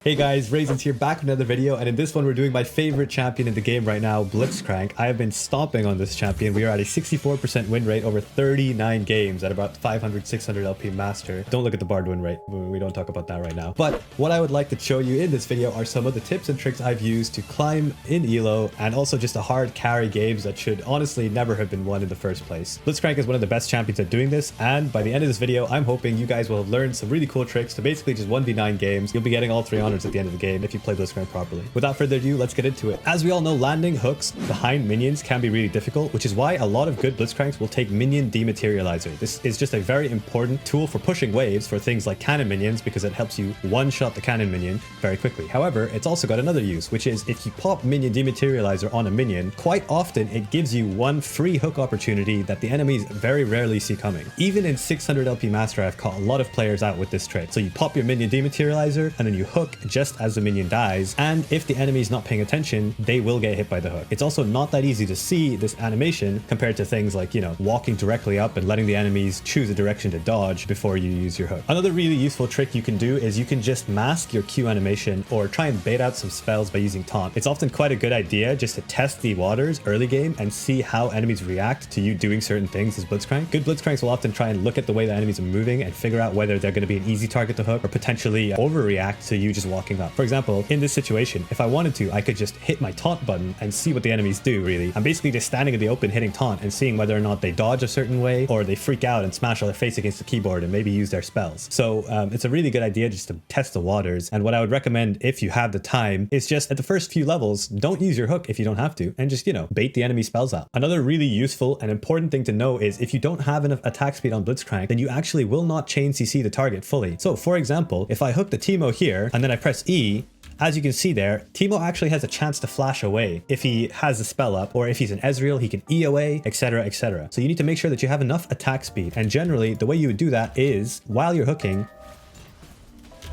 Hey guys, Raisins here, back with another video, and in this one we're doing my favorite champion in the game right now, BLITZCRANK. I have been stomping on this champion. We are at a 64% win rate over 39 games at about 500, 600 LP master. Don't look at the Bard win rate, we don't talk about that right now. But what I would like to show you in this video are some of the tips and tricks I've used to climb in Elo, and also just a hard carry games that should honestly never have been won in the first place. BLITZCRANK is one of the best champions at doing this, and by the end of this video, I'm hoping you guys will have learned some really cool tricks to basically just 1v9 games. You'll be getting all 3 honors at the end of the game if you play BLITZCRANK properly. Without further ado, let's get into it. As we all know, landing hooks behind minions can be really difficult, which is why a lot of good BLITZCRANKs will take minion dematerializer. This is just a very important tool for pushing waves for things like cannon minions, because it helps you one-shot the cannon minion very quickly. However, it's also got another use, which is if you pop minion dematerializer on a minion, quite often it gives you one free hook opportunity that the enemies very rarely see coming. Even in 600 LP master, I've caught a lot of players out with this trick. So you pop your minion dematerializer and then you hook just as the minion dies, and if the enemy is not paying attention, they will get hit by the hook. It's also not that easy to see this animation compared to things like, you know, walking directly up and letting the enemies choose a direction to dodge before you use your hook. Another really useful trick you can do is you can just mask your Q animation or try and bait out some spells by using taunt. It's often quite a good idea just to test the waters early game and see how enemies react to you doing certain things as BLITZCRANK. Good BLITZCRANKs will often try and look at the way the enemies are moving and figure out whether they're going to be an easy target to hook or potentially overreact to you just walking up. For example, in this situation, if I wanted to, I could just hit my taunt button and see what the enemies do, really. I'm basically just standing in the open hitting taunt and seeing whether or not they dodge a certain way or they freak out and smash their face against the keyboard and maybe use their spells. So it's a really good idea just to test the waters. And what I would recommend if you have the time is just at the first few levels, don't use your hook if you don't have to, and just, you know, bait the enemy spells out. Another really useful and important thing to know is if you don't have enough attack speed on BLITZCRANK, then you actually will not chain CC the target fully. So for example, if I hook the Teemo here and then I press E, as you can see there, Teemo actually has a chance to flash away if he has the spell up, or if he's an Ezreal, he can E away, etc, etc. So you need to make sure that you have enough attack speed. And generally, the way you would do that is, while you're hooking,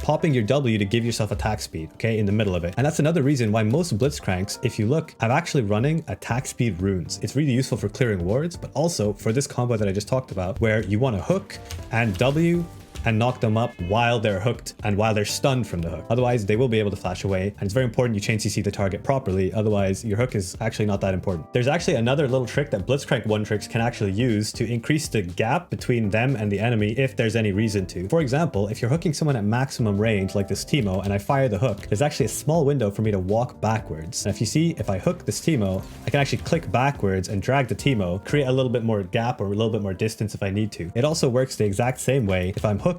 popping your W to give yourself attack speed, okay, in the middle of it. And that's another reason why most BLITZCRANKs, if you look, are actually running attack speed runes. It's really useful for clearing wards, but also for this combo that I just talked about, where you want to hook and W and knock them up while they're hooked and while they're stunned from the hook. Otherwise, they will be able to flash away. And it's very important you chain CC the target properly. Otherwise, your hook is actually not that important. There's actually another little trick that BLITZCRANK one tricks can actually use to increase the gap between them and the enemy if there's any reason to. For example, if you're hooking someone at maximum range like this Teemo and I fire the hook, there's actually a small window for me to walk backwards. And if you see, if I hook this Teemo, I can actually click backwards and drag the Teemo, create a little bit more gap or a little bit more distance if I need to. It also works the exact same way. If I'm hooking,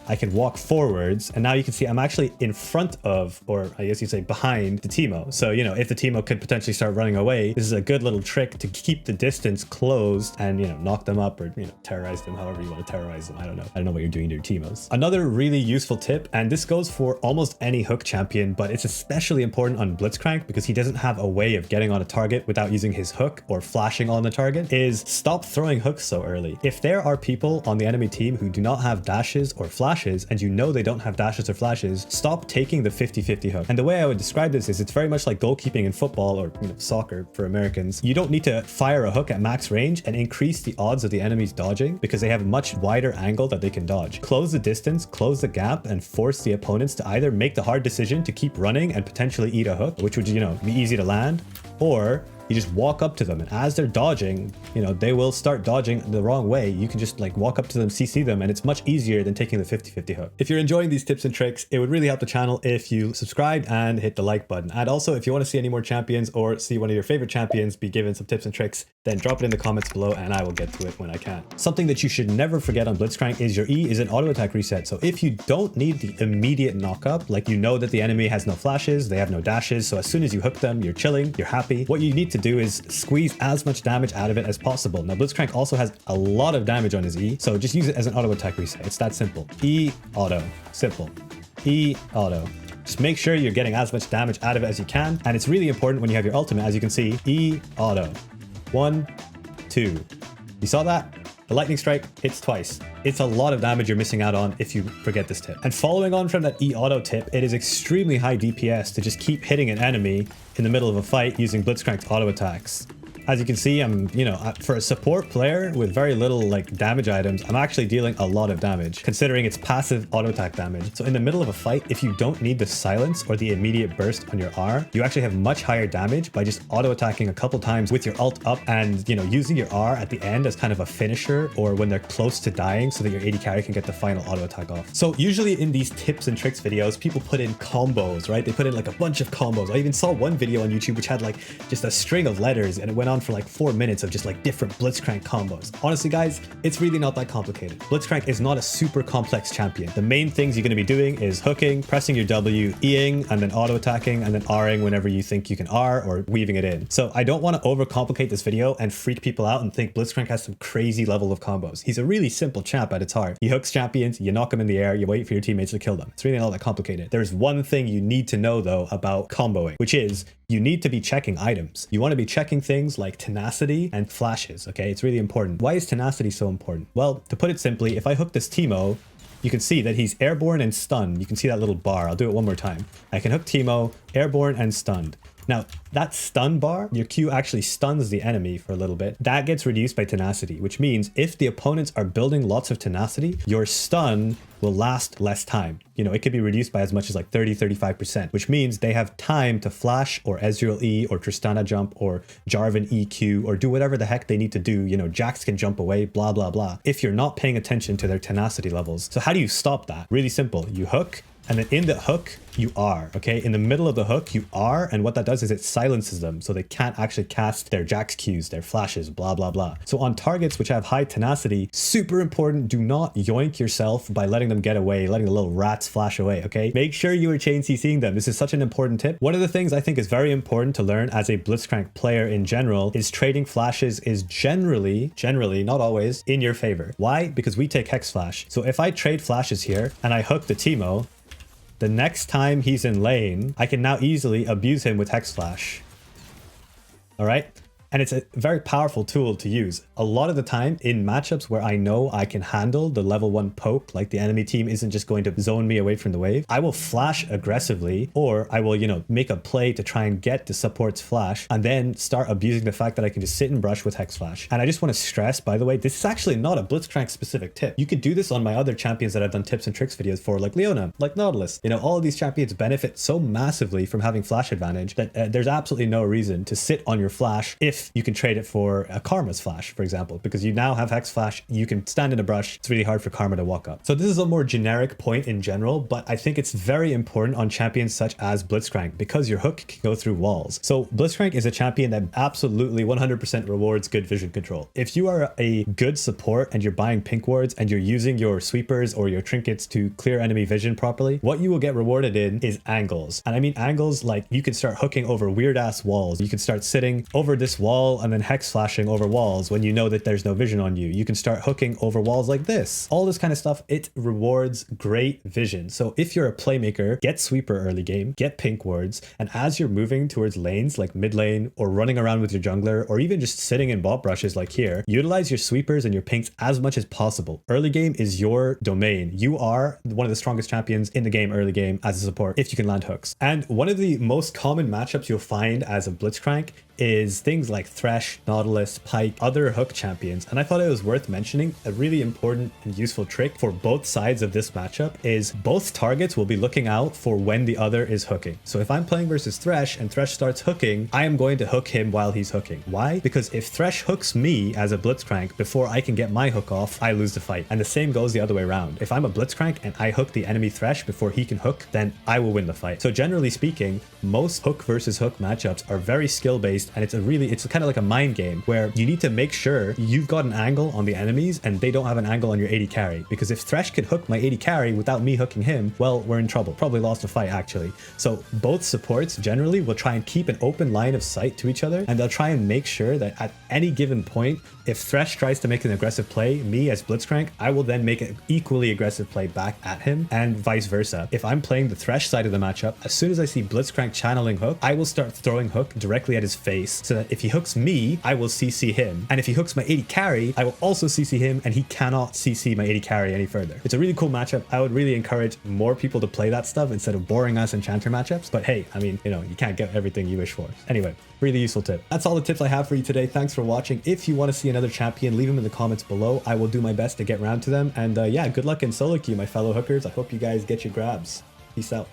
I can walk forwards, and now you can see I'm actually in front of, or I guess you'd say behind, the Teemo. So, you know, if the Teemo could potentially start running away, this is a good little trick to keep the distance closed and, you know, knock them up or, you know, terrorize them however you want to terrorize them. I don't know what you're doing to your Teemos. Another really useful tip, and this goes for almost any hook champion, but it's especially important on BLITZCRANK because he doesn't have a way of getting on a target without using his hook or flashing on the target, is stop throwing hooks so early. If there are people on the enemy team who do not have dashes or flashes, and you know they don't have dashes or flashes, stop taking the 50-50 hook. And the way I would describe this is it's very much like goalkeeping in football, or, you know, soccer for Americans. You don't need to fire a hook at max range and increase the odds of the enemies dodging because they have a much wider angle that they can dodge. Close the distance, close the gap, and force the opponents to either make the hard decision to keep running and potentially eat a hook, which would, you know, be easy to land, or you just walk up to them, and as they're dodging, you know, they will start dodging the wrong way. You can just like walk up to them, CC them, and it's much easier than taking the 50-50 hook. If you're enjoying these tips and tricks, it would really help the channel if you subscribe and hit the like button. And also, if you want to see any more champions or see one of your favorite champions be given some tips and tricks, then drop it in the comments below and I will get to it when I can. Something that you should never forget on BLITZCRANK is your E is an auto attack reset. So if you don't need the immediate knock up, like you know that the enemy has no flashes, they have no dashes, so as soon as you hook them, you're chilling, you're happy. What you need to do is squeeze as much damage out of it as possible. Now BLITZCRANK also has a lot of damage on his E, so just use it as an auto attack reset. It's that simple. E auto, simple. E auto. Just make sure you're getting as much damage out of it as you can, and it's really important when you have your ultimate, as you can see, E auto. 1, 2. You saw that? The lightning strike hits twice. It's a lot of damage you're missing out on if you forget this tip. And following on from that E auto tip, it is extremely high DPS to just keep hitting an enemy in the middle of a fight using BLITZCRANK's auto attacks. As you can see, I'm, you know, for a support player with very little like damage items, I'm actually dealing a lot of damage considering it's passive auto attack damage. So in the middle of a fight, if you don't need the silence or the immediate burst on your R, you actually have much higher damage by just auto attacking a couple times with your ult up and, you know, using your R at the end as kind of a finisher or when they're close to dying so that your AD carry can get the final auto attack off. So usually in these tips and tricks videos, people put in combos, right? They put in like a bunch of combos. I even saw one video on YouTube which had like just a string of letters and it went on for like 4 minutes of just like different BLITZCRANK combos. Honestly, guys, it's really not that complicated. BLITZCRANK is not a super complex champion. The main things you're going to be doing is hooking, pressing your W, Eing, and then auto attacking, and then Ring whenever you think you can R or weaving it in. So I don't want to overcomplicate this video and freak people out and think BLITZCRANK has some crazy level of combos. He's a really simple champ at its heart. He hooks champions, you knock them in the air, you wait for your teammates to kill them. It's really not that complicated. There's one thing you need to know though about comboing, which is you need to be checking items. You want to be checking things like tenacity and flashes, okay? It's really important. Why is tenacity so important? Well, to put it simply, if I hook this Teemo, you can see that he's airborne and stunned. You can see that little bar. I'll do it one more time. I can hook Teemo, airborne and stunned. Now, that stun bar, your Q actually stuns the enemy for a little bit. That gets reduced by tenacity, which means if the opponents are building lots of tenacity, your stun will last less time. You know, it could be reduced by as much as like 30-35%, which means they have time to flash or Ezreal E or Tristana jump or Jarvan EQ or do whatever the heck they need to do. You know, Jax can jump away, blah, blah, blah, if you're not paying attention to their tenacity levels. So how do you stop that? Really simple. You hook, and then in the hook, you R, okay? In the middle of the hook, you R, and what that does is it silences them so they can't actually cast their Jax Qs, their flashes, blah, blah, blah. So on targets which have high tenacity, super important, do not yoink yourself by letting them get away, letting the little rats flash away, okay? Make sure you are chain CCing them. This is such an important tip. One of the things I think is very important to learn as a BLITZCRANK player in general is trading flashes is generally, not always, in your favor. Why? Because we take Hex Flash. So if I trade flashes here and I hook the Teemo, the next time he's in lane, I can now easily abuse him with Hex Flash. All right? And it's a very powerful tool to use. A lot of the time in matchups where I know I can handle the level 1 poke, like the enemy team isn't just going to zone me away from the wave, I will flash aggressively, or I will, you know, make a play to try and get the support's flash and then start abusing the fact that I can just sit and brush with Hex Flash. And I just want to stress, by the way, this is actually not a BLITZCRANK specific tip. You could do this on my other champions that I've done tips and tricks videos for, like Leona, like Nautilus. You know, all of these champions benefit so massively from having flash advantage that there's absolutely no reason to sit on your flash if you can trade it for a Karma's flash, for example, because you now have Hex Flash, you can stand in a brush. It's really hard for Karma to walk up. So this is a more generic point in general, but I think it's very important on champions such as BLITZCRANK because your hook can go through walls. So BLITZCRANK is a champion that absolutely 100% rewards good vision control. If you are a good support and you're buying pink wards and you're using your sweepers or your trinkets to clear enemy vision properly, what you will get rewarded in is angles. And I mean angles like you can start hooking over weird ass walls. You can start sitting over this wall and then Hex Flashing over walls when you know that there's no vision on you. You can start hooking over walls like this. All this kind of stuff, it rewards great vision. So if you're a playmaker, get sweeper early game, get pink wards, and as you're moving towards lanes like mid lane or running around with your jungler or even just sitting in bot brushes like here, utilize your sweepers and your pinks as much as possible. Early game is your domain. You are one of the strongest champions in the game early game as a support if you can land hooks. And one of the most common matchups you'll find as a BLITZCRANK is things like Thresh, Nautilus, Pyke, other hook champions. And I thought it was worth mentioning a really important and useful trick for both sides of this matchup is both targets will be looking out for when the other is hooking. So if I'm playing versus Thresh and Thresh starts hooking, I am going to hook him while he's hooking. Why? Because if Thresh hooks me as a BLITZCRANK before I can get my hook off, I lose the fight. And the same goes the other way around. If I'm a BLITZCRANK and I hook the enemy Thresh before he can hook, then I will win the fight. So generally speaking, most hook versus hook matchups are very skill-based, and it's kind of like a mind game where you need to make sure you've got an angle on the enemies and they don't have an angle on your AD carry. Because if Thresh can hook my AD carry without me hooking him, well, we're in trouble. Probably lost a fight actually. So both supports generally will try and keep an open line of sight to each other, and they'll try and make sure that at any given point, if Thresh tries to make an aggressive play, me as BLITZCRANK, I will then make an equally aggressive play back at him, and vice versa. If I'm playing the Thresh side of the matchup, as soon as I see BLITZCRANK channeling hook, I will start throwing hook directly at his face so that if he hooks hooks me, I will CC him. And if he hooks my AD carry, I will also CC him, and he cannot CC my AD carry any further. It's a really cool matchup. I would really encourage more people to play that stuff instead of boring ass enchanter matchups. But hey, I mean, you know, you can't get everything you wish for. Anyway, really useful tip. That's all the tips I have for you today. Thanks for watching. If you want to see another champion, leave them in the comments below. I will do my best to get around to them. And yeah, good luck in solo queue, my fellow hookers. I hope you guys get your grabs. Peace out.